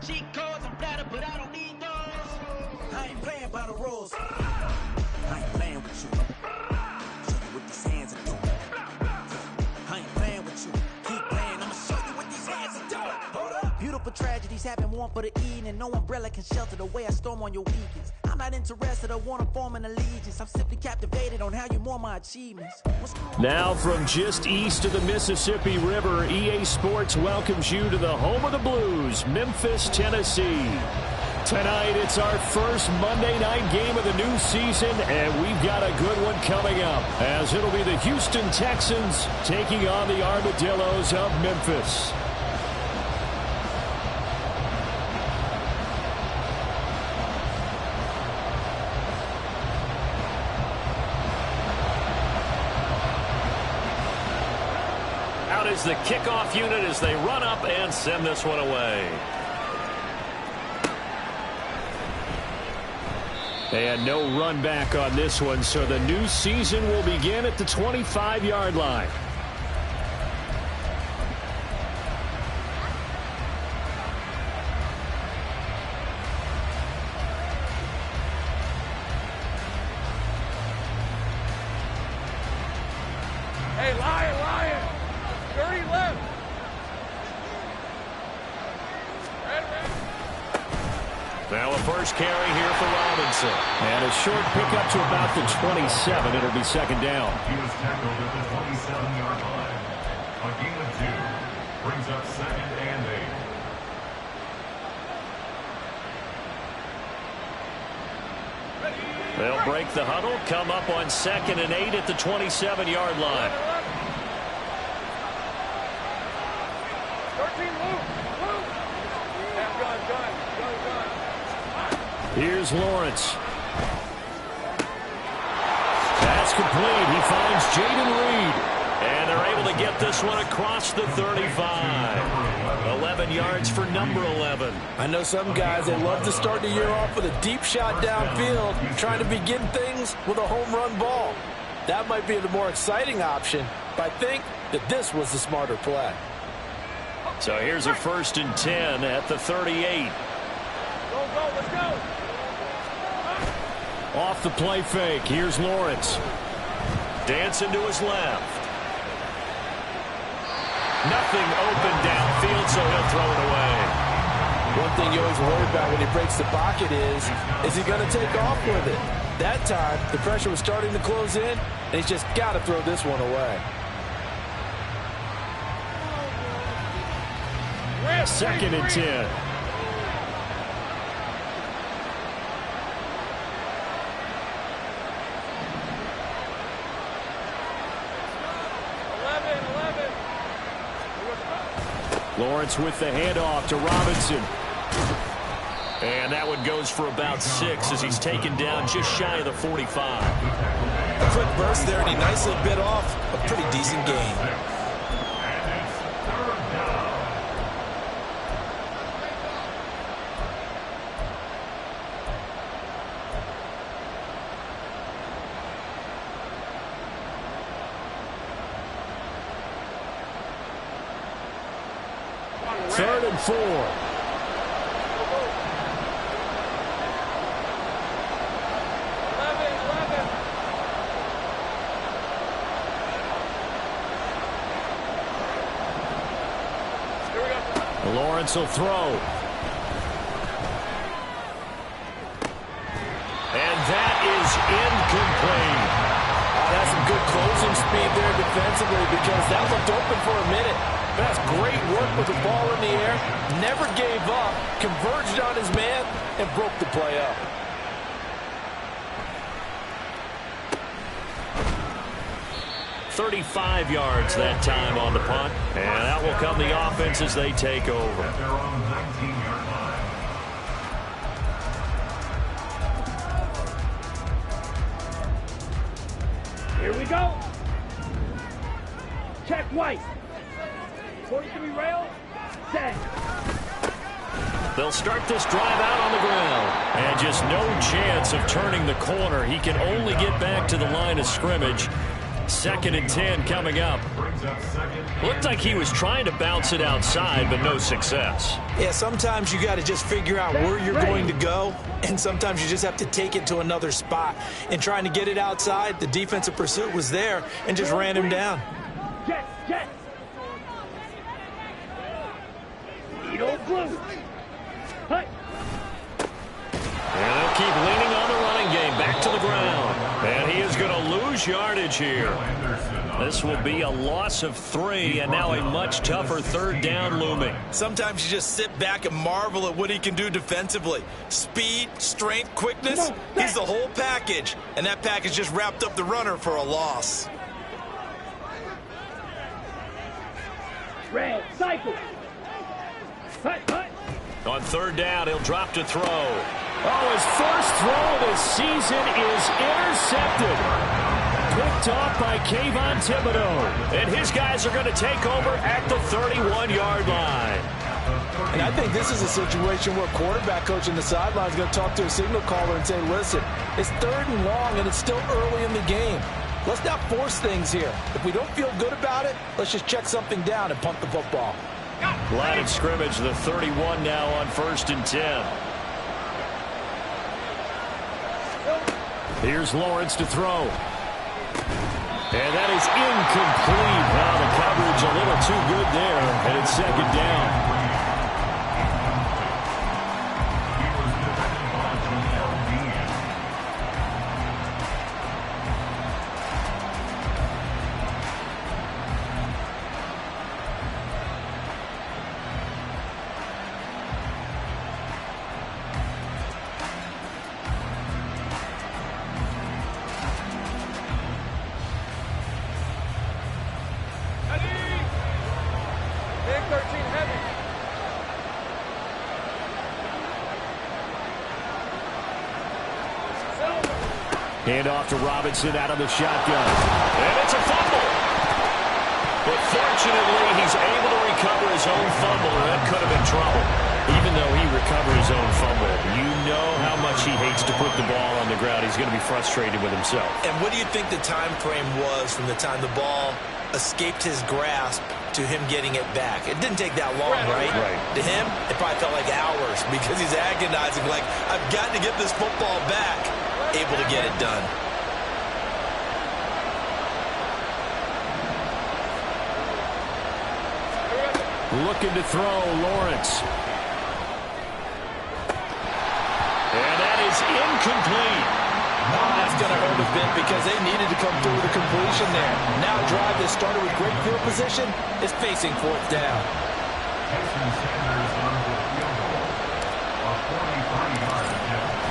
Cheat codes, I'm flattered, but I don't need those. I ain't playing by the rules. I ain't playing with you. Show you what these hands are doing. I ain't playing with you. Keep playing, I'ma show you what these hands are doing. Hold up. Beautiful tragedies happen, one for the evening. No umbrella can shelter the way I storm on your weekends. I'm not interested, I wanna form an allegiance. I'm simply captivated on how you more my achievements. Now from just east of the Mississippi River, EA Sports welcomes you to the home of the Blues, Memphis, Tennessee. Tonight, it's our first Monday night game of the new season, and we've got a good one coming up, as it'll be the Houston Texans taking on the Armadillos of Memphis. Out is the kickoff unit as they run up and send this one away. And no run back on this one, so the new season will begin at the 25-yard line. Hey, Lion! 30 left! Now a first carry here for Robinson. And a short pickup to about the 27. It'll be second down. He was tackled at the 27-yard line. A gain of 2 brings up second and 8. They'll break the huddle, come up on second and 8 at the 27-yard line. 13, move! Gun. Here's Lawrence. That's complete. He finds Jaden Reed. And they're able to get this one across the 35. 11 yards for number 11. I know some guys, they love to start the year off with a deep shot downfield, trying to begin things with a home run ball. That might be the more exciting option, but I think that this was the smarter play. So here's a 1st and 10 at the 38. Go, let's go! Off the play fake. Here's Lawrence. Dancing to his left. Nothing open downfield, so he'll throw it away. One thing you always worry about when he breaks the pocket is he going to take off with it? That time, the pressure was starting to close in, and he's just got to throw this one away. 2nd and 10. Lawrence with the handoff to Robinson. And that one goes for about 6 as he's taken down just shy of the 45. A quick burst there, and he nicely bit off a pretty decent gain. Third and 4. Lawrence will throw. And that is incomplete. That's some good closing speed there defensively, because that looked open for a minute. That's great work with the ball in the air. Never gave up, converged on his man, and broke the play up. "35 yards that time on the punt. And that will come the offense as they take over. At their own 19-yard line. Here we go. Check White. 43 rail. Set. They'll start this drive out on the ground. And just no chance of turning the corner. He can only get back to the line of scrimmage. 2nd and 10 coming up. Looked like he was trying to bounce it outside, but no success. Yeah, sometimes you got to just figure out where you're going to go, and sometimes you just have to take it to another spot. And trying to get it outside, the defensive pursuit was there and just ran him down. Jet. Needle glue. Hut. And they'll keep leaning on the running game. Back to the ground. And he is going to lose yardage here. This will be a loss of 3, and now a much tougher 3rd down looming. Sometimes you just sit back and marvel at what he can do defensively. Speed, strength, quickness, he's the whole package. And that package just wrapped up the runner for a loss. Red, cycle. Hut. On 3rd down, he'll drop to throw. Oh, his first throw of the season is intercepted. Picked off by Kayvon Thibodeau. And his guys are going to take over at the 31-yard line. And I think this is a situation where quarterback coach in the sideline is going to talk to a signal caller and say, listen, it's 3rd and long and it's still early in the game. Let's not force things here. If we don't feel good about it, let's just check something down and punt the football. Line of scrimmage, the 31 now on 1st and 10. Here's Lawrence to throw. And that is incomplete. Now the coverage a little too good there, and it's 2nd down. Hand off to Robinson out of the shotgun. And it's a fumble. But fortunately, he's able to recover his own fumble, and that could have been trouble. Even though he recovered his own fumble, you know how much he hates to put the ball on the ground. He's going to be frustrated with himself. And what do you think the time frame was from the time the ball escaped his grasp to him getting it back? It didn't take that long, right? Right. To him, it probably felt like hours because he's agonizing, like, I've got to get this football back. Able to get it done. Looking to throw, Lawrence. And that is incomplete. Oh, that's going to hurt a bit because they needed to come through with a completion there. Now a drive that started with great field position is facing 4th down. Texans Sanders on the field goal. A 45-yard attempt.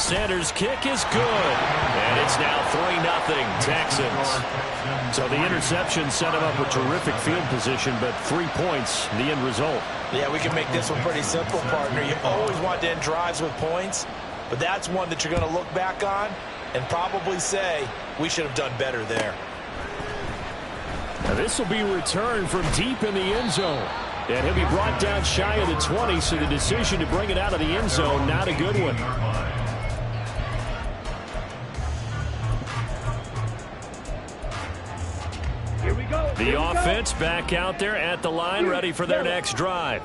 Sanders' kick is good. And it's now 3-0 Texans. So the interception set him up with terrific field position, but 3 points, the end result. Yeah, we can make this one pretty simple, partner. You always want to end drives with points, but that's one that you're going to look back on and probably say, we should have done better there. Now this will be returned from deep in the end zone. And he'll be brought down shy of the 20, so the decision to bring it out of the end zone, not a good one. The offense back out there at the line, ready for their next drive.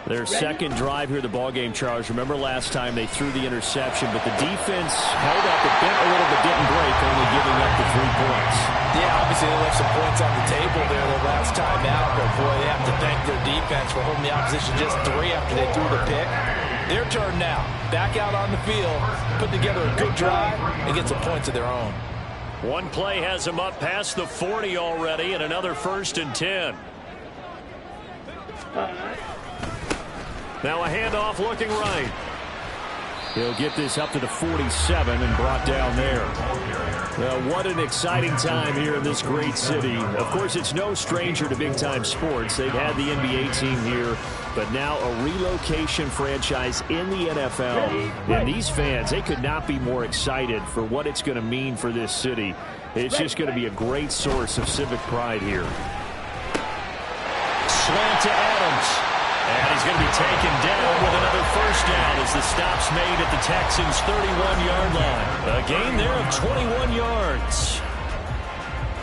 Their second drive here of the ballgame, Charles. Remember last time they threw the interception, but the defense held up a bit, a little bit, didn't break, only giving up the 3 points. Yeah, obviously they left some points on the table there the last time out, but boy, they have to thank their defense for holding the opposition just 3 after they threw the pick. Their turn now. Back out on the field, put together a good drive, and get some points of their own. One play has him up past the 40 already, and another 1st and 10. Now a handoff looking right. He'll get this up to the 47 and brought down there. Well, what an exciting time here in this great city. Of course, it's no stranger to big-time sports. They've had the NBA team here, but now a relocation franchise in the NFL. And these fans, they could not be more excited for what it's going to mean for this city. It's just going to be a great source of civic pride here. Slant to Adams. And he's going to be taken down with another first down as the stop's made at the Texans' 31-yard line. A gain there of 21 yards.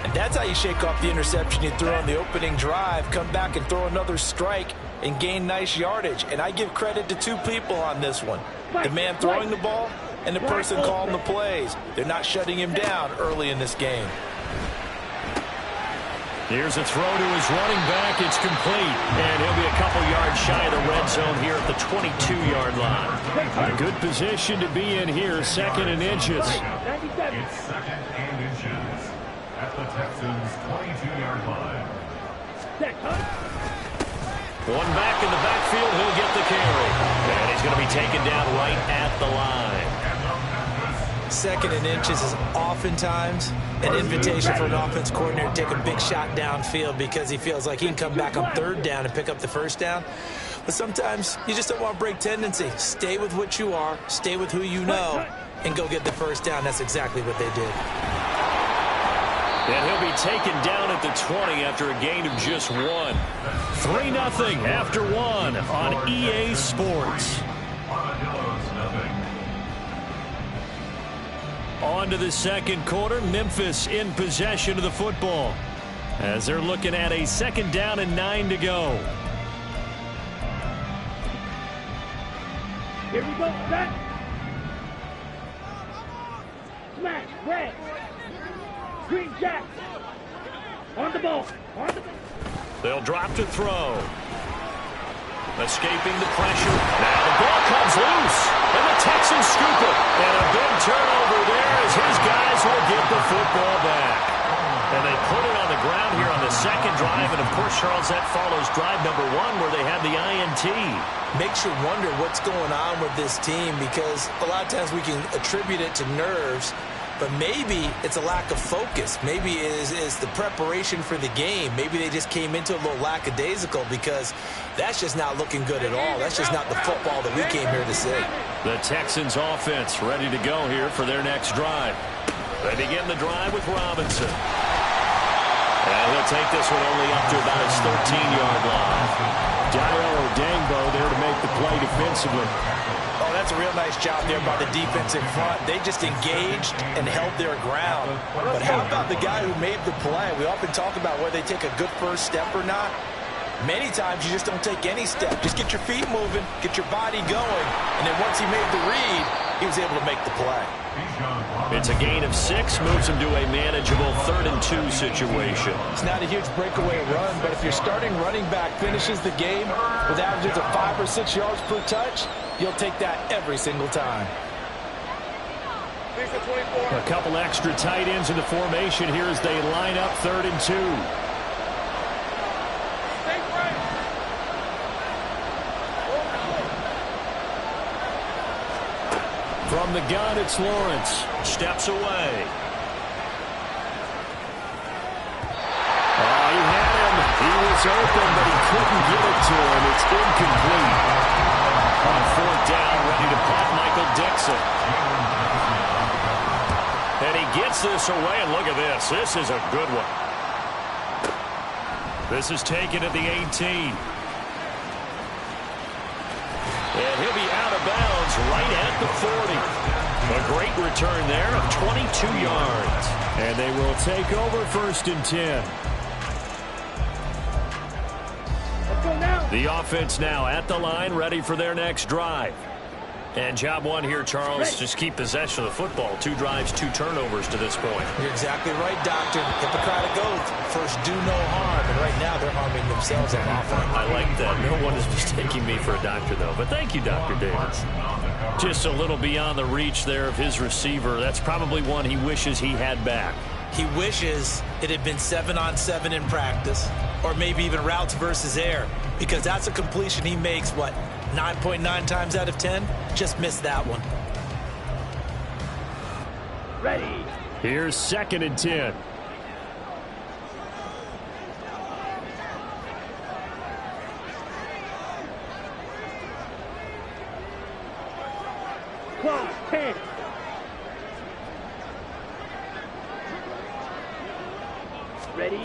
And that's how you shake off the interception you threw on the opening drive, come back and throw another strike and gain nice yardage. And I give credit to two people on this one. The man throwing the ball and the person calling the plays. They're not shutting him down early in this game. Here's a throw to his running back. It's complete. And he'll be a couple yards shy of the red zone here at the 22-yard line. A good position to be in here, 2nd and inches. It's 2nd and inches at the Texans' 22-yard line. One back in the backfield. He'll get the carry. And he's going to be taken down right at the line. 2nd and inches is oftentimes an invitation for an offense coordinator to take a big shot downfield because he feels like he can come back on 3rd down and pick up the first down. But sometimes you just don't want to break tendency. Stay with what you are, stay with who you know, and go get the first down. That's exactly what they did. And he'll be taken down at the 20 after a gain of just 1. 3-0 after 1 on EA Sports. Armadillos, nothing. On to the 2nd quarter. Memphis in possession of the football as they're looking at a 2nd down and 9 to go. Here we go, set. Smash, red. Green jack. On the ball. On the ball. They'll drop to throw. Escaping the pressure. Now the ball comes loose. And the Texans scoop it. And a big turnover there as his guys will get the football back. And they put it on the ground here on the 2nd drive. And, of course, Charles, that follows drive number 1 where they had the INT. Makes you wonder what's going on with this team because a lot of times we can attribute it to nerves, but maybe it's a lack of focus. Maybe it is the preparation for the game. Maybe they just came into a little lackadaisical because that's just not looking good at all. That's just not the football that we came here to see. The Texans offense ready to go here for their next drive. They begin the drive with Robinson. And he'll take this one only up to about his 13-yard line. Daryl Odangbo there to make the play defensively. Oh, that's a real nice job there by the defensive front. They just engaged and held their ground. But how about the guy who made the play? We often talk about whether they take a good first step or not. Many times you just don't take any step. Just get your feet moving, get your body going, and then once he made the read, he was able to make the play. It's a gain of 6, moves him to a manageable 3rd and 2 situation. It's not a huge breakaway run, but if your starting running back finishes the game with averages of 5 or 6 yards per touch, you'll take that every single time. A couple extra tight ends in the formation here as they line up 3rd and 2. From the gun, it's Lawrence. Steps away. Oh, he had him. He was open, but he couldn't get it to him. It's incomplete. On 4th down, ready to punt, Michael Dixon. And he gets this away, and look at this. This is a good one. This is taken at the 18. And he'll be out of bounds right at the 40. A great return there of 22 yards. And they will take over 1st and 10. Let's go now. The offense now at the line, ready for their next drive. And job 1 here, Charles, just keep possession of the football. 2 drives, 2 turnovers to this point. You're exactly right, Doctor. Hippocratic oath. First, do no harm. And right now, they're harming themselves on offense. I like that. No one is mistaking me for a doctor, though. But thank you, Dr. Davis. Just a little beyond the reach there of his receiver. That's probably one he wishes he had back. He wishes it had been 7-on-7 in practice, or maybe even routes versus air, because that's a completion he makes, 9.9 times out of 10? Just missed that one. Ready. Here's 2nd and 10. Clock, 10. Ready.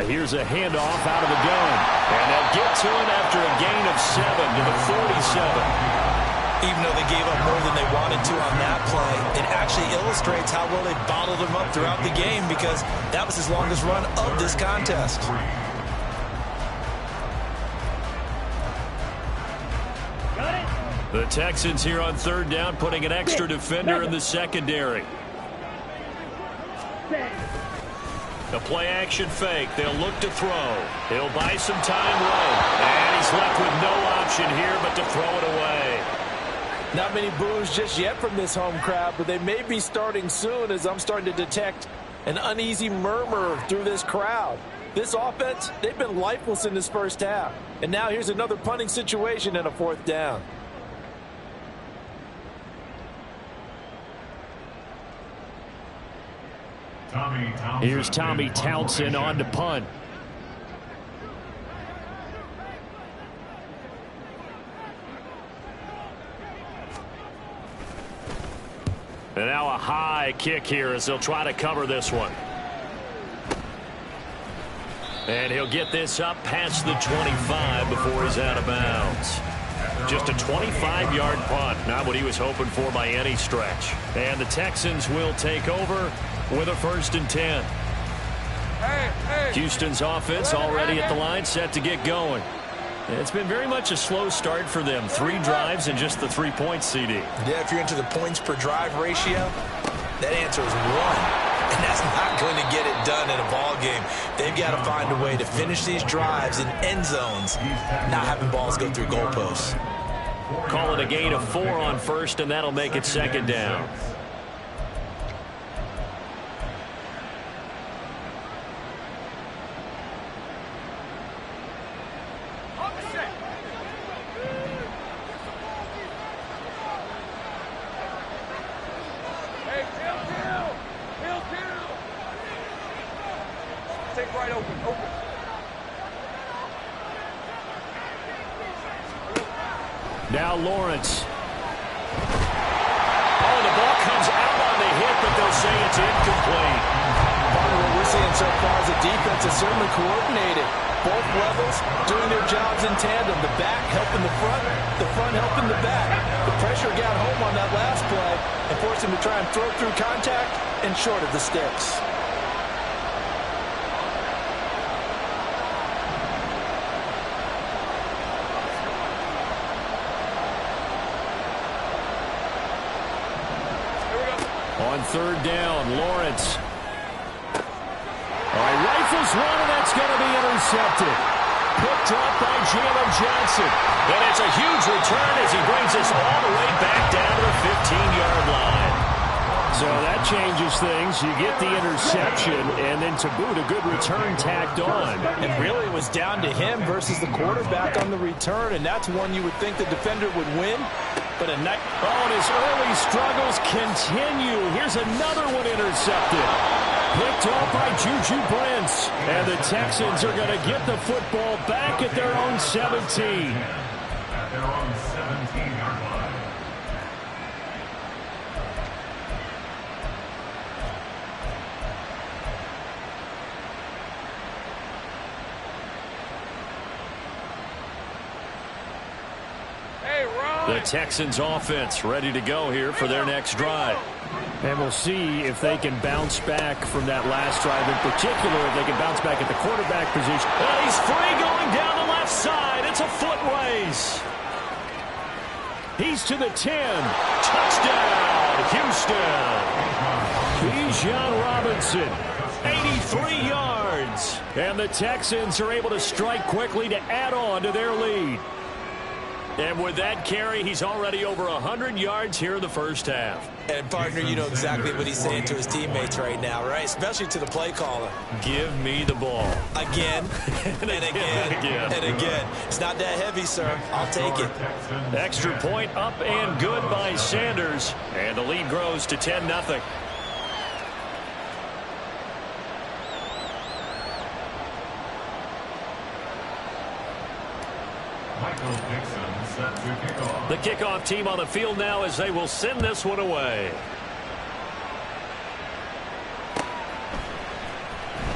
Here's a handoff out of the gun. And they'll get to him after a gain to the 47. Even though they gave up more than they wanted to on that play, it actually illustrates how well they bottled them up throughout the game, because that was his longest run of this contest. The Texans here on third down, putting an extra defender in the secondary. The play-action fake. They'll look to throw. He'll buy some time right. And he's left with no option here but to throw it away. Not many boos just yet from this home crowd, but they may be starting soon, as I'm starting to detect an uneasy murmur through this crowd. This offense, they've been lifeless in this first half. And now here's another punting situation and a fourth down. Here's Tommy Townsend on to punt. And now a high kick here as they'll try to cover this one. And he'll get this up past the 25 before he's out of bounds. Just a 25-yard punt, not what he was hoping for by any stretch. And the Texans will take over with a 1st and 10. Houston's offense already at the line, set to get going. It's been very much a slow start for them. 3 drives and just the 3 points, CD. Yeah, if you're into the points per drive ratio, that answer is 1. And that's not going to get it done in a ball game. They've got to find a way to finish these drives in end zones, not having balls go through goalposts. Call it a gain of 4 on first, and that'll make it 2nd down. Now Lawrence. Oh, the ball comes out on the hit, but they'll say it's incomplete. Part of what we're seeing so far is the defense is certainly coordinated. Both levels doing their jobs in tandem. The back helping the front helping the back. The pressure got home on that last play and forced him to try and throw through contact and short of the sticks. On 3rd down, Lawrence. All right, rifles one, and that's going to be intercepted. Picked up by Jalen Johnson. And it's a huge return as he brings us all the way back down to the 15-yard line. So that changes things. You get the interception, and then to boot, a good return tacked on. And really it was down to him versus the quarterback on the return, and that's one you would think the defender would win. But and his early struggles continue. Here's another one intercepted. Picked off by Juju Brents. And the Texans are going to get the football back at their own 17. At their own 17-yard line. The Texans offense ready to go here for their next drive. And we'll see if they can bounce back from that last drive. In particular, if they can bounce back at the quarterback position. Oh, he's free going down the left side. It's a foot race. He's to the 10. Touchdown, Houston. Bijan Robinson, 83 yards. And the Texans are able to strike quickly to add on to their lead. And with that carry, he's already over 100 yards here in the first half. And, partner, you know exactly what he's saying to his teammates right now, right? Especially to the play caller. Give me the ball. Again, and again, and again. It's not that heavy, sir. I'll take it. Extra point up and good by Sanders. And the lead grows to 10-0. The kickoff team on the field now as they will send this one away.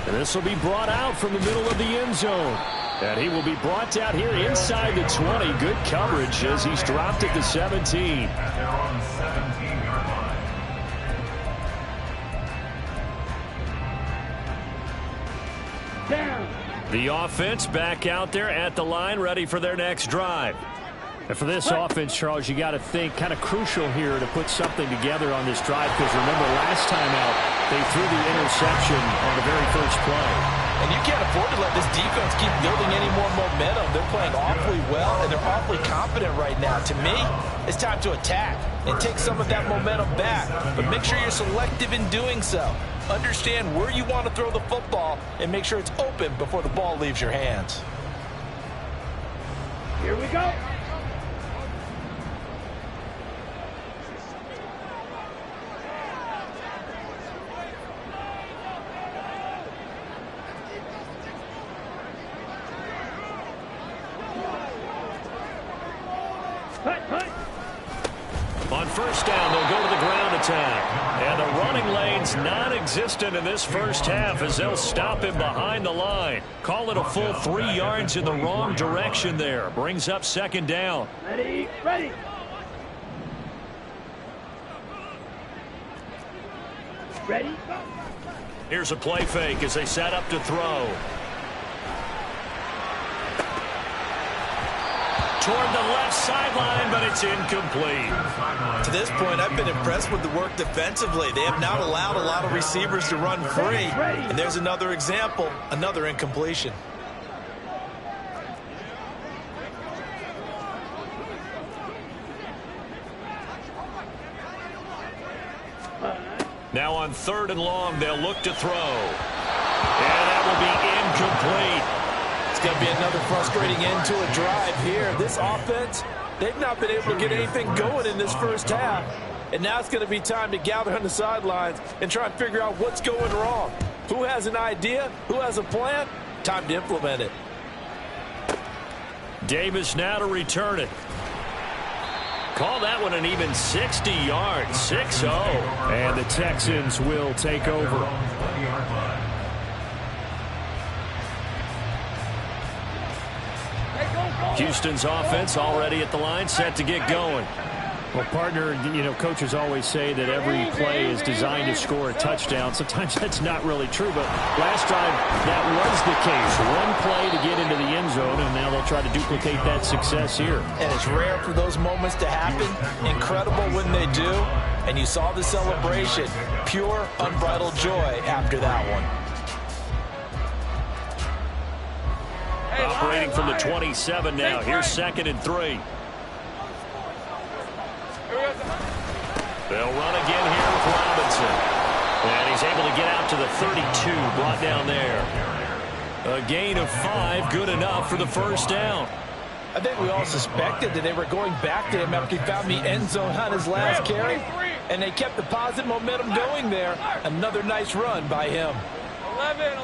And this will be brought out from the middle of the end zone. And he will be brought down here inside the 20. Good coverage as he's dropped at the 17. At their own 17-yard line. Down. The offense back out there at the line, ready for their next drive. And for this offense, Charles, you got to think kind of crucial here to put something together on this drive, because remember last time out they threw the interception on the very first play. And you can't afford to let this defense keep building any more momentum. They're playing awfully well, and they're awfully confident right now. To me, it's time to attack and take some of that momentum back. But make sure you're selective in doing so. Understand where you want to throw the football and make sure it's open before the ball leaves your hands. Here we go. On first down, they'll go to the ground attack. And the running lane's non-existent in this first half as they'll stop him behind the line. Call it a full 3 yards in the wrong direction there. Brings up second down. Ready, ready. Ready. Here's a play fake as they set up to throw. Toward the left sideline, but it's incomplete. To this point, I've been impressed with the work defensively. They have not allowed a lot of receivers to run free. And there's another example, another incompletion. Now on third and long, they'll look to throw. And that will be incomplete. It's going to be another frustrating end to a drive here. This offense, they've not been able to get anything going in this first half. And now it's going to be time to gather on the sidelines and try and figure out what's going wrong. Who has an idea? Who has a plan? Time to implement it. Davis now to return it. Call that one an even 60 yards, 6-0. And the Texans will take over. Houston's offense already at the line, set to get going. Well, partner, you know, coaches always say that every play is designed to score a touchdown. Sometimes that's not really true, but last drive, that was the case. One play to get into the end zone, and now they'll try to duplicate that success here. And it's rare for those moments to happen. Incredible when they do. And you saw the celebration. Pure, unbridled joy after that one. Operating from the 27 now. Here's 2nd and 3. They'll run again here with Robinson. And he's able to get out to the 32, brought down there. A gain of 5, good enough for the first down. I think we all suspected that they were going back to him after he found the end zone on his last carry. And they kept the positive momentum going there. Another nice run by him. 11.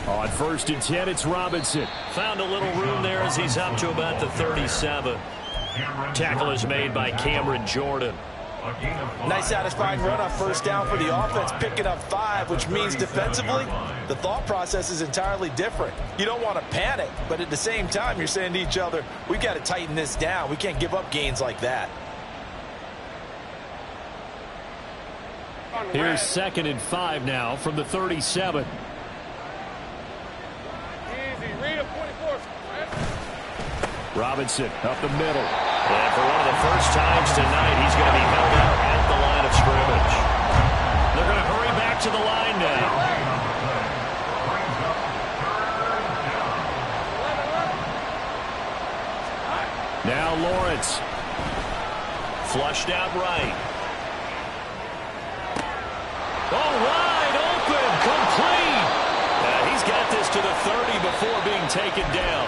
On 1st and 10, it's Robinson. Found a little room there as he's up to about the 37. Tackle is made by Cameron Jordan. Nice satisfying run on first down for the offense, picking up 5, which means defensively, the thought process is entirely different. You don't want to panic, but at the same time, you're saying to each other, we've got to tighten this down. We can't give up gains like that. Here's 2nd and 5 now from the 37. Robinson up the middle. And for one of the first times tonight, he's going to be held out at the line of scrimmage. They're going to hurry back to the line now. Now Lawrence. Flushed out right. Oh, wide open. Complete. He's got this to the 30 before being taken down.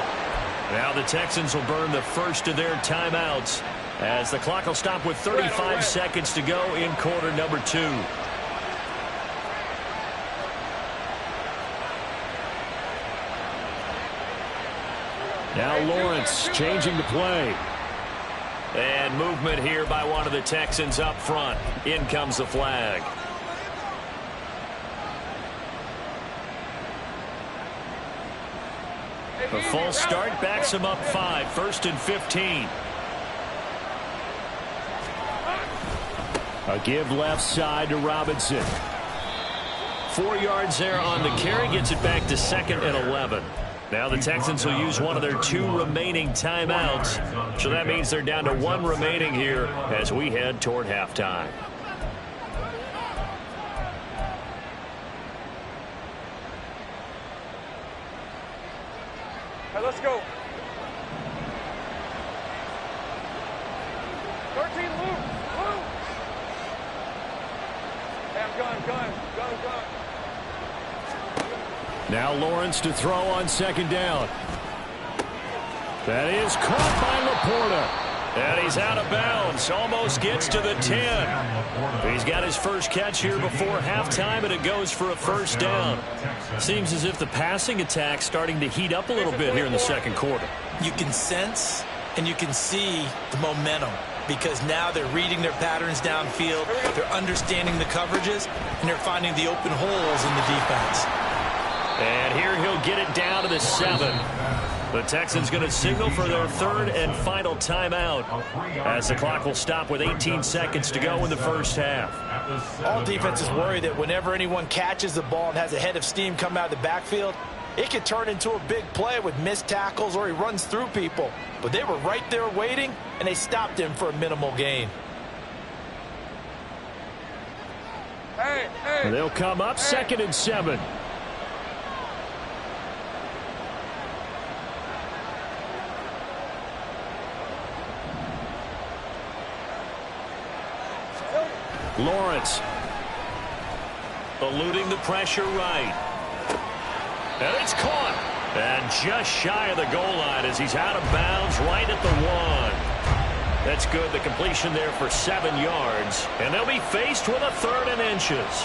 Now the Texans will burn the first of their timeouts as the clock will stop with 35 seconds to go in quarter number 2. Now Lawrence changing the play. And movement here by one of the Texans up front. In comes the flag. The false start backs him up 5, 1st and 15. A give left side to Robinson. 4 yards there on the carry, gets it back to 2nd and 11. Now the Texans will use one of their 2 remaining timeouts. So that means they're down to 1 remaining here as we head toward halftime. All right, let's go. 13, Luke. Gun. Now Lawrence to throw on 2nd down. That is caught by Laporta. And he's out of bounds. Almost gets to the 10. He's got his first catch here before halftime, and it goes for a 1st down. Seems as if the passing attack's starting to heat up a little bit here in the 2nd quarter. You can sense and you can see the momentum, because now they're reading their patterns downfield, they're understanding the coverages, and they're finding the open holes in the defense. And here he'll get it down to the 7. The Texans going to signal for their 3rd and final timeout as the clock will stop with 18 seconds to go in the first half. All defenses worry that whenever anyone catches the ball and has a head of steam come out of the backfield, it could turn into a big play with missed tackles or he runs through people. But they were right there waiting, and they stopped him for a minimal gain. And they'll come up 2nd and 7. Lawrence eluding the pressure right. And it's caught. And just shy of the goal line as he's out of bounds right at the 1. That's good. The completion there for 7 yards. And they'll be faced with a 3rd and inches.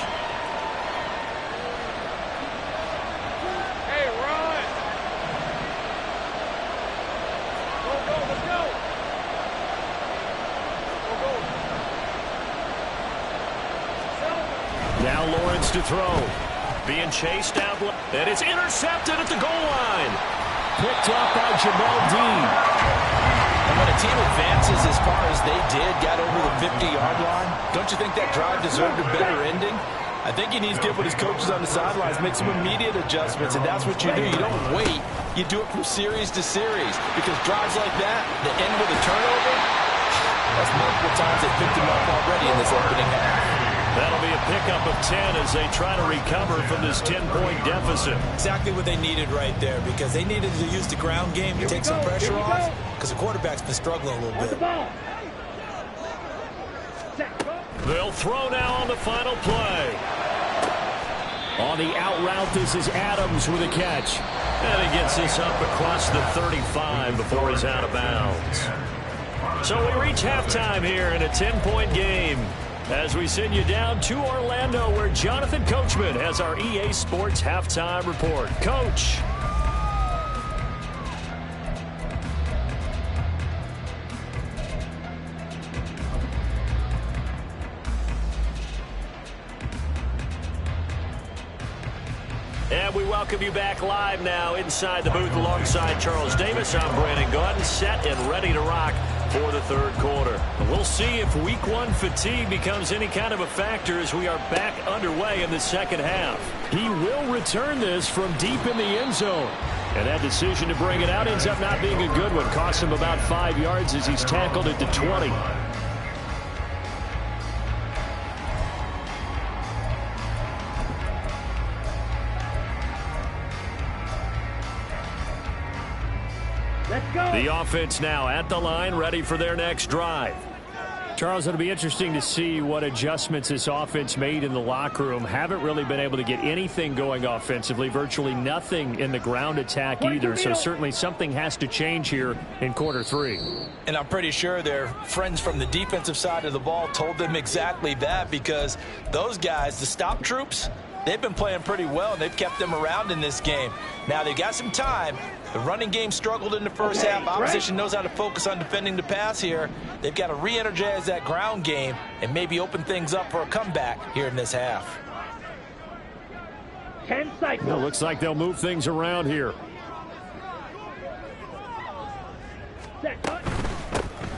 Hey, run! Go, let's go! Now Lawrence to throw. Being chased out. And it's intercepted at the goal line. Picked up by Jamal Dean. And when a team advances as far as they did, got over the 50-yard line, don't you think that drive deserved a better ending? I think he needs to get with his coaches on the sidelines, make some immediate adjustments, and that's what you do. You don't wait. You do it from series to series, because drives like that, the end with a turnover, that's multiple times they picked him up already in this opening half. That'll be a pickup of 10 as they try to recover from this 10-point deficit. Exactly what they needed right there, because they needed to use the ground game to take some pressure off, because the quarterback's been struggling a little bit. They'll throw now on the final play. On the out route, this is Adams with a catch. And he gets this up across the 35 before he's out of bounds. So we reach halftime here in a 10-point game, as we send you down to Orlando, where Jonathan Coachman has our EA Sports Halftime Report. Coach. And we welcome you back live now inside the booth alongside Charles Davis. I'm Brandon Gaudin, set and ready to rock for the 3rd quarter. We'll see if week 1 fatigue becomes any kind of a factor as we are back underway in the 2nd half. He will return this from deep in the end zone. And that decision to bring it out ends up not being a good one. Costs him about 5 yards as he's tackled at the 20. The offense now at the line, ready for their next drive. Charles, it'll be interesting to see what adjustments this offense made in the locker room. Haven't really been able to get anything going offensively, virtually nothing in the ground attack either. So certainly something has to change here in quarter 3. And I'm pretty sure their friends from the defensive side of the ball told them exactly that, because those guys, the stop troops, they've been playing pretty well, and they've kept them around in this game. Now they've got some time. The running game struggled in the first half. Opposition knows how to focus on defending the pass here. They've got to re-energize that ground game and maybe open things up for a comeback here in this half. 10 cycles. Well, looks like they'll move things around here.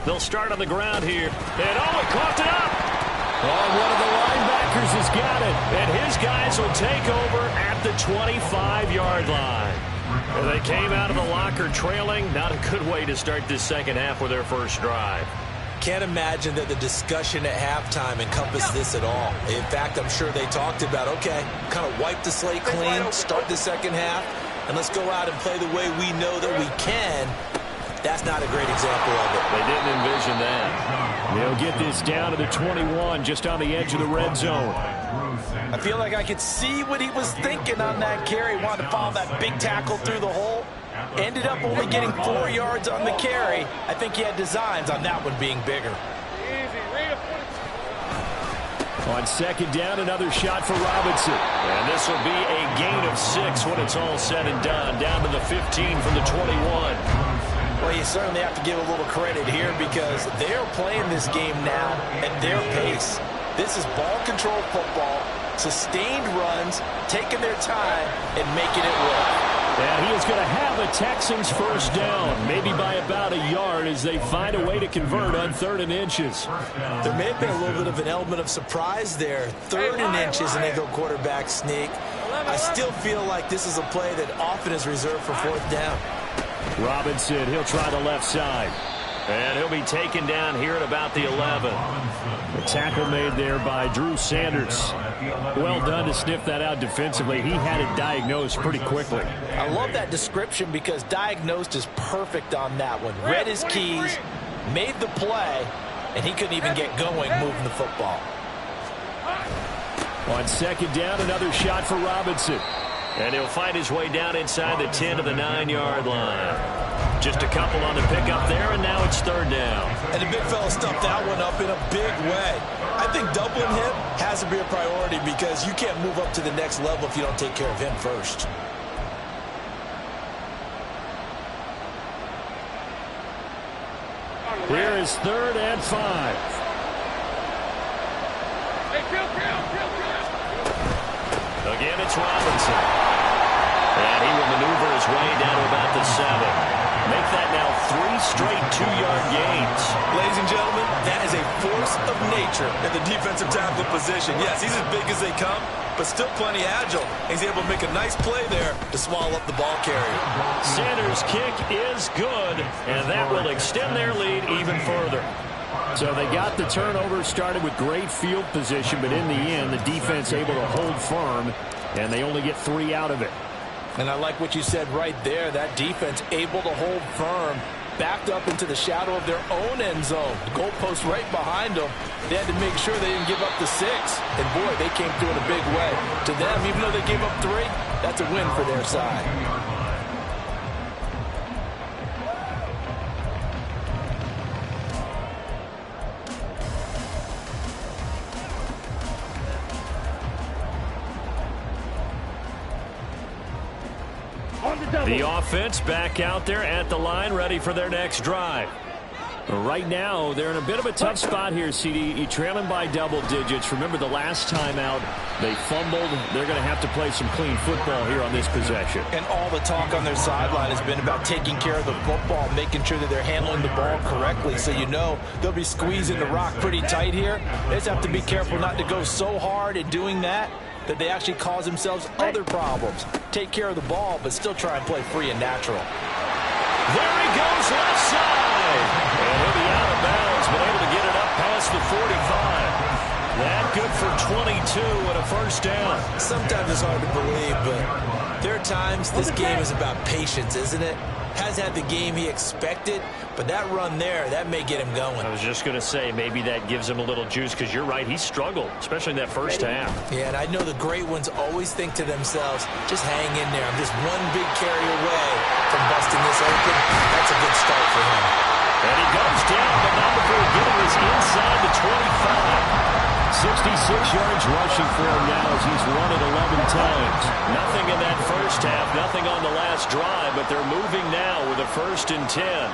They'll start on the ground here. And he coughed it up. Oh, one of the linebackers has got it. And his guys will take over at the 25-yard line. And they came out of the locker trailing. Not a good way to start this second half with their first drive. Can't imagine that the discussion at halftime encompassed this at all. In fact, I'm sure they talked about, okay, kind of wipe the slate clean, start the second half, and let's go out and play the way we know that we can. That's not a great example of it. They didn't envision that. They'll get this down to the 21, just on the edge of the red zone. I feel like I could see what he was thinking on that carry. Wanted to follow that big tackle through the hole. Ended up only getting 4 yards on the carry. I think he had designs on that one being bigger. On second down, another shot for Robinson. And this will be a gain of 6 when it's all said and done. Down to the 15 from the 21. Well, you certainly have to give a little credit here because they're playing this game now at their pace. This is ball control football, sustained runs, taking their time, and making it work. And he is going to have a Texans first down, maybe by about a yard as they find a way to convert on 3rd and inches. There may have been a little bit of an element of surprise there. 3rd and inches, and they go quarterback sneak. I still feel like this is a play that often is reserved for 4th down. Robinson, he'll try the left side. And he'll be taken down here at about the 11. The tackle made there by Drew Sanders. Well done to sniff that out defensively. He had it diagnosed pretty quickly. I love that description because diagnosed is perfect on that one. Read his keys, made the play, and he couldn't even get going moving the football. On second down, another shot for Robinson. And he'll find his way down inside the 10 to the 9-yard line. Just a couple on the pickup there, and now it's 3rd down. And the big fella stuffed that one up in a big way. I think doubling him has to be a priority because you can't move up to the next level if you don't take care of him first. Here is 3rd and 5. Again, it's Robinson. And he will maneuver his way down to about the 7. Make that now 3 straight 2-yard gains. Ladies and gentlemen, that is a force of nature at the defensive tackle position. Yes, he's as big as they come, but still plenty agile. He's able to make a nice play there to swallow up the ball carrier. Sanders' kick is good, and that will extend their lead even further. So they got the turnover started with great field position, but in the end, the defense able to hold firm, and they only get 3 out of it. And I like what you said right there. That defense able to hold firm, backed up into the shadow of their own end zone. The goalpost right behind them. They had to make sure they didn't give up the 6. And, boy, they came through in a big way. To them, even though they gave up 3, that's a win for their side. The offense back out there at the line, ready for their next drive. Right now, they're in a bit of a tough spot here, CD. You're trailing by double digits. Remember the last time out, they fumbled. They're going to have to play some clean football here on this possession. And all the talk on their sideline has been about taking care of the football, making sure that they're handling the ball correctly. So you know they'll be squeezing the rock pretty tight here. They just have to be careful not to go so hard at doing that they actually cause themselves other problems. Take care of the ball, but still try and play free and natural. There he goes, left side. And he'll be out of bounds, but able to get it up past the 45. That good for 22 and a first down. Sometimes it's hard to believe, but there are times this game is about patience, isn't it? Has had the game he expected, but that run there, that may get him going. I was just going to say, maybe that gives him a little juice, because you're right, he struggled, especially in that first half. Yeah, and I know the great ones always think to themselves, just hang in there. I'm just one big carry away from busting this open. That's a good start for him. And he goes down, but not before getting this inside the 25. 66 yards rushing for him now as he's run it 11 times. Nothing in that first half, nothing on the last drive, but they're moving now with a 1st and 10.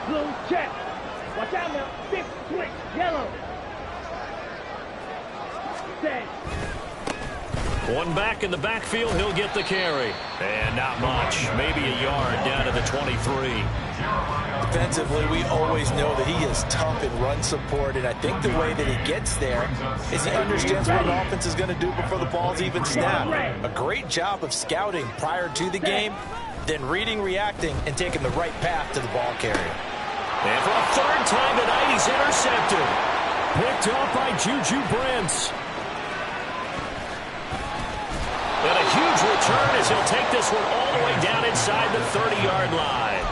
Blue check. Watch out now. 6 switch. Yellow. 10. One back in the backfield, he'll get the carry. And not much, maybe a yard down to the 23. Defensively, we always know that he is tough in run support, and I think the way that he gets there is he understands what an offense is going to do before the ball's even snapped. A great job of scouting prior to the game, then reading, reacting, and taking the right path to the ball carrier. And for a third time tonight, he's intercepted. Picked off by Juju Brents. And a huge return as he'll take this one all the way down inside the 30-yard line.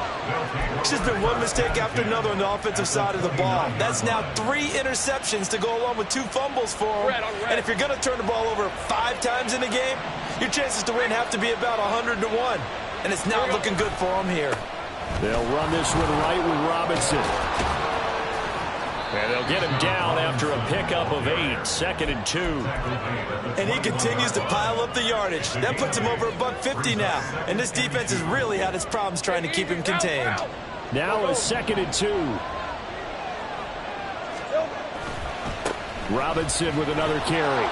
It's just been one mistake after another on the offensive side of the ball. That's now 3 interceptions to go along with 2 fumbles for him. And if you're going to turn the ball over 5 times in a game, your chances to win have to be about 100-1. And it's not looking good for him here. They'll run this one right with Robinson. And they'll get him down after a pickup of 8, 2nd and 2. And he continues to pile up the yardage. That puts him over $150 now. And this defense has really had its problems trying to keep him contained. Now a 2nd and 2. Robinson with another carry.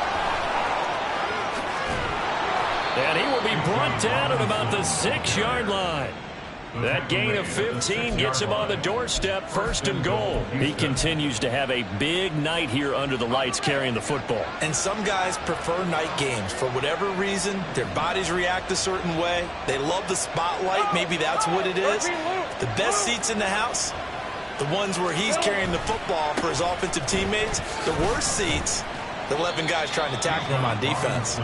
And he will be brought down at about the 6-yard line. That gain of 15 gets him on the doorstep, 1st and goal. He continues to have a big night here under the lights carrying the football. And some guys prefer night games. For whatever reason, their bodies react a certain way. They love the spotlight. Maybe that's what it is. The best seats in the house, the ones where he's carrying the football for his offensive teammates. The worst seats, the 11 guys trying to tackle him on defense.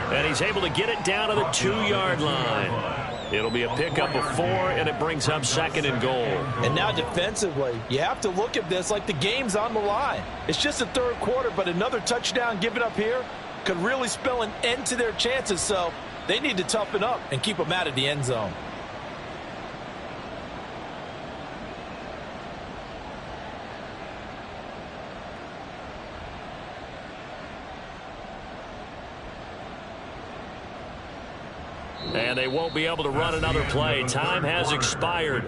And he's able to get it down to the 2-yard line. It'll be a pickup of 4, and it brings up 2nd and goal. And now defensively, you have to look at this like the game's on the line. It's just the 3rd quarter, but another touchdown given up here could really spell an end to their chances. So they need to toughen up and keep them out of the end zone. And they won't be able to run another play. Time has expired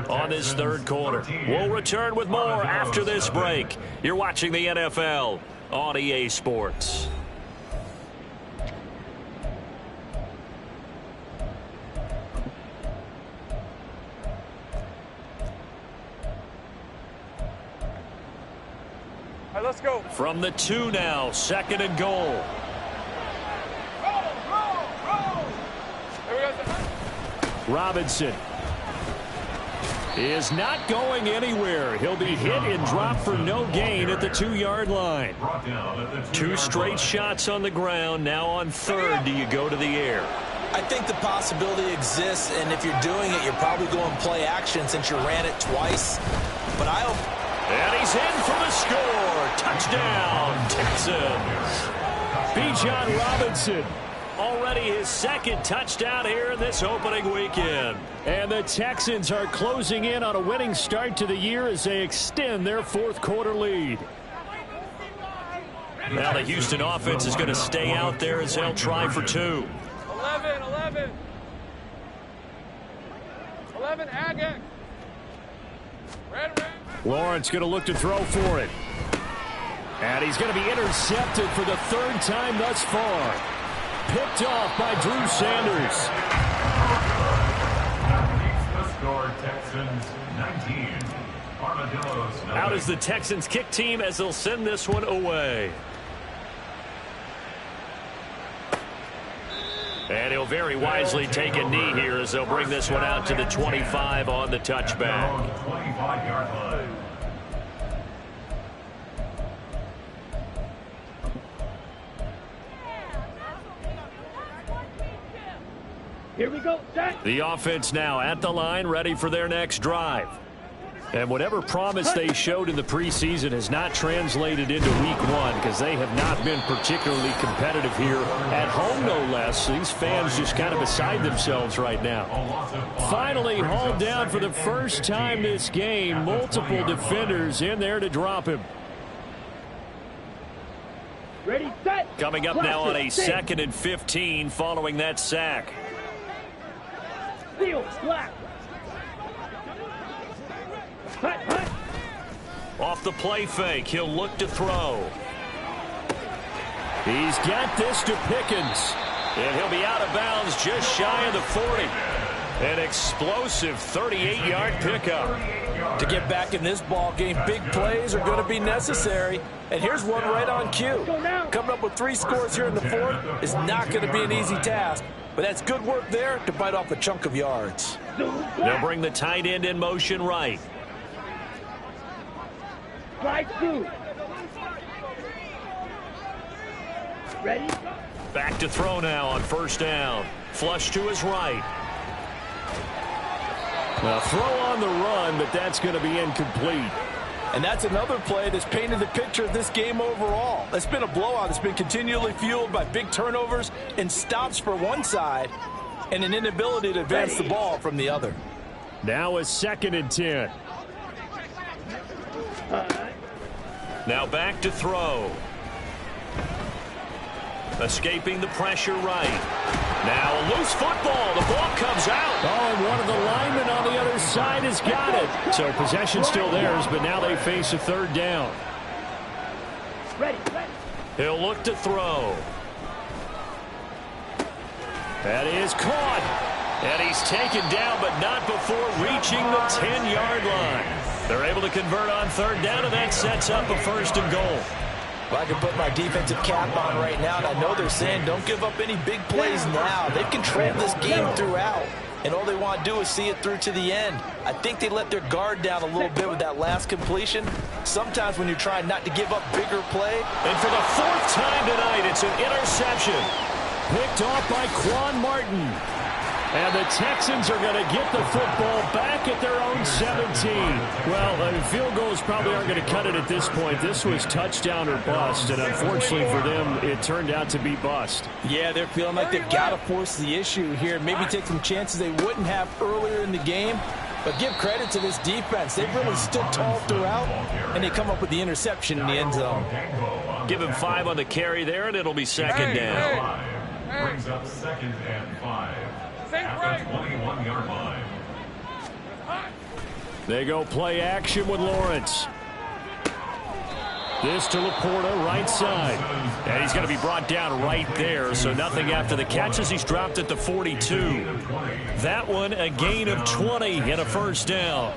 on this 3rd quarter. We'll return with more after this break. You're watching the NFL on EA Sports. All right, let's go. From the 2 now, 2nd and goal. Robinson is not going anywhere. He'll be hit and dropped for no gain at the 2-yard line. 2 straight shots on the ground. Now on 3rd, do you go to the air? I think the possibility exists, and if you're doing it, you're probably going play action since you ran it twice. But and he's in for the score. Touchdown, Texans. Bijan Robinson. Already his 2nd touchdown here in this opening weekend. And the Texans are closing in on a winning start to the year as they extend their 4th quarter lead. Now the Houston offense is going to stay out there as they'll try for 2. 11. 11, Agate. Red. Lawrence going to look to throw for it. And he's going to be intercepted for the 3rd time thus far. Picked off by Drew Sanders. The score, Texans 19. Armadillos Out is the Texans kick team as they'll send this one away. And he'll very wisely take a knee here as they'll bring this one out to the 25 on the touchback. 25-yard line. Here we go, set. The offense now at the line, ready for their next drive. And whatever promise they showed in the preseason has not translated into week 1 because they have not been particularly competitive here at home, no less. These fans just kind of beside themselves right now. Finally hauled down for the first time this game. Multiple defenders in there to drop him. Ready, set. Coming up now on a 2nd and 15 following that sack. Field, black. Hut, hut. Off the play fake, he'll look to throw. He's got this to Pickens. And he'll be out of bounds just shy of the 40. An explosive 38-yard pickup. To get back in this ball game, big plays are going to be necessary. And here's one right on cue. Coming up with 3 scores here in the 4th is not going to be an easy task. But that's good work there to bite off a chunk of yards. They'll bring the tight end in motion right. Slide 2. Ready? Back to throw now on first down. Flush to his right. Now throw on the run, but that's going to be incomplete. And that's another play that's painted the picture of this game overall. It's been a blowout. It's been continually fueled by big turnovers and stops for one side and an inability to advance the ball from the other. Now a 2nd and 10. Now back to throw. Escaping the pressure right. Now a loose football. The ball comes out. Oh, and one of the linemen on the other side has got it. So possession still theirs, but now they face a 3rd down. Ready. He'll look to throw. That is caught. And he's taken down, but not before reaching the 10-yard line. They're able to convert on 3rd down, and that sets up a 1st and goal. Well, I can put my defensive cap on right now, and I know they're saying don't give up any big plays now. They've controlled this game throughout, and all they want to do is see it through to the end. I think they let their guard down a little bit with that last completion. Sometimes when you're trying not to give up bigger play. And for the 4th time tonight, it's an interception. Picked off by Quan Martin. And the Texans are going to get the football back at their own 17. Well, field goals probably aren't going to cut it at this point. This was touchdown or bust, and unfortunately for them, it turned out to be bust. Yeah, they're feeling like they've got to force the issue here. Maybe take some chances they wouldn't have earlier in the game. But give credit to this defense. They've really stood tall throughout, and they come up with the interception in the end zone. Give him 5 on the carry there, and it'll be 2nd down. Brings up 2nd and 5. At the 21-yard line. They go play action with Lawrence. This to Laporta, right side. And he's going to be brought down right there, so nothing after the catch as he's dropped at the 42. That one a gain of 20 and a 1st down.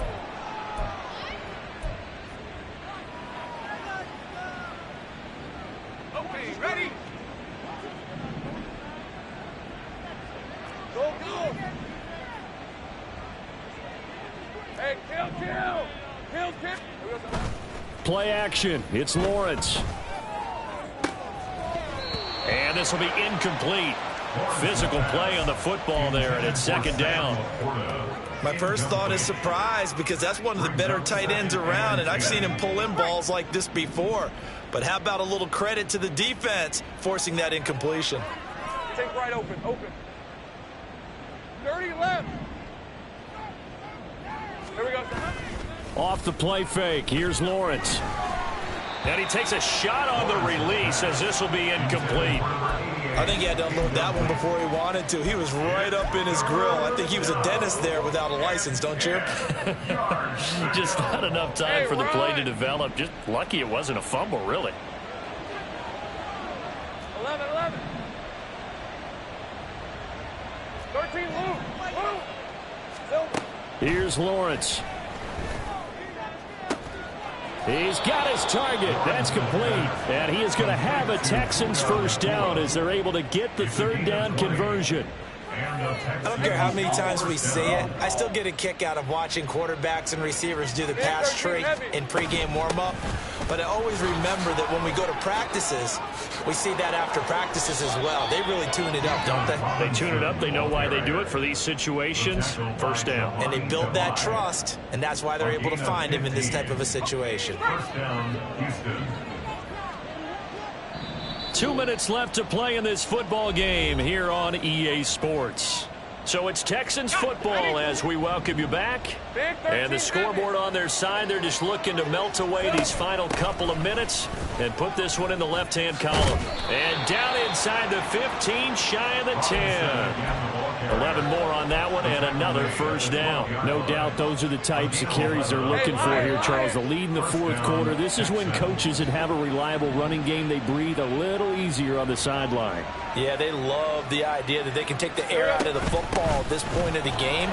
Okay, ready? Go. Hey, kill. Play action. It's Lawrence. And this will be incomplete. Physical play on the football there, and it's 2nd down. My first thought is surprise, because that's one of the better tight ends around, and I've seen him pull in balls like this before. But how about a little credit to the defense forcing that incompletion? Take right open. 30 left. Here we go. Off the play fake. Here's Lawrence. And he takes a shot on the release as this will be incomplete. I think he had to unload that one before he wanted to. He was right up in his grill. I think he was a dentist there without a license, don't you? Just not enough time for the play to develop. Just lucky it wasn't a fumble, really. 11. 13, Lou. Here's Lawrence. He's got his target. That's complete. And he is going to have a Texans 1st down as they're able to get the 3rd down conversion. I don't care how many times we say it. I still get a kick out of watching quarterbacks and receivers do the pass trick in pregame warm-up. But I always remember that when we go to practices, we see that after practices as well. They really tune it up, don't they? They tune it up. They know why they do it for these situations. 1st down. And they build that trust, and that's why they're able to find him in this type of a situation. 1st down, Houston. 2 minutes left to play in this football game here on EA Sports. So it's Texans football as we welcome you back. And the scoreboard on their side, they're just looking to melt away these final couple of minutes and put this one in the left-hand column. And down inside the 15, shy of the 10. 11 more on that one, and another first down. No doubt those are the types of carries they're looking for here, Charles. The lead in the fourth quarter. This is when coaches that have a reliable running game, they breathe a little easier on the sideline. Yeah, they love the idea that they can take the air out of the football at this point of the game.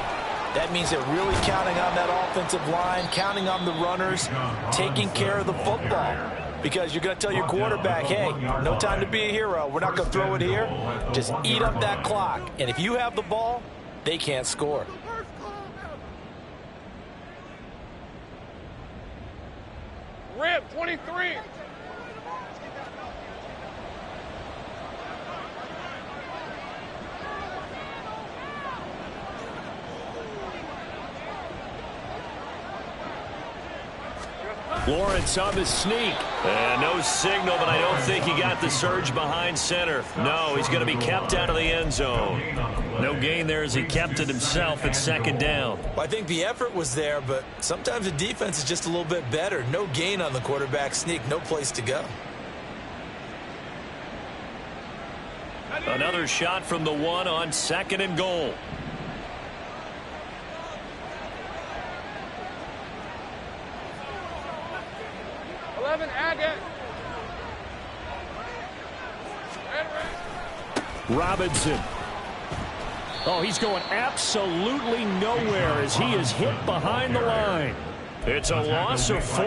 That means they're really counting on that offensive line, counting on the runners, taking care of the football. Because you're going to tell your quarterback, hey, no time to be a hero. We're not going to throw it here. Just eat up that clock. And if you have the ball, they can't score. Rip, 23. Lawrence on the sneak. And no signal, but I don't think he got the surge behind center. No, he's going to be kept out of the end zone. No gain there as he kept it himself at second down. Well, I think the effort was there, but sometimes the defense is just a little bit better. No gain on the quarterback sneak, no place to go. Another shot from the one on second and goal. Robinson. Oh, he's going absolutely nowhere as he is hit behind the line. It's a loss of 4.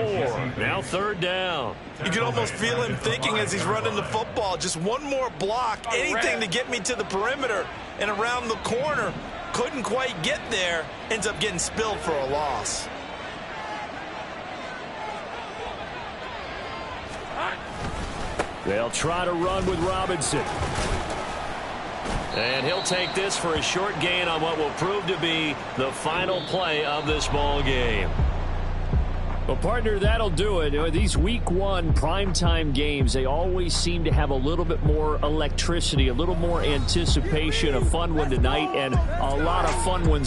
Now third down. You can almost feel him thinking as he's running the football. Just one more block, anything to get me to the perimeter and around the corner. Couldn't quite get there. Ends up getting spilled for a loss. They'll try to run with Robinson. And he'll take this for a short gain on what will prove to be the final play of this ball game. Well, partner, that'll do it. These week 1 primetime games, they always seem to have a little bit more electricity, a little more anticipation. A fun one tonight and a lot of fun ones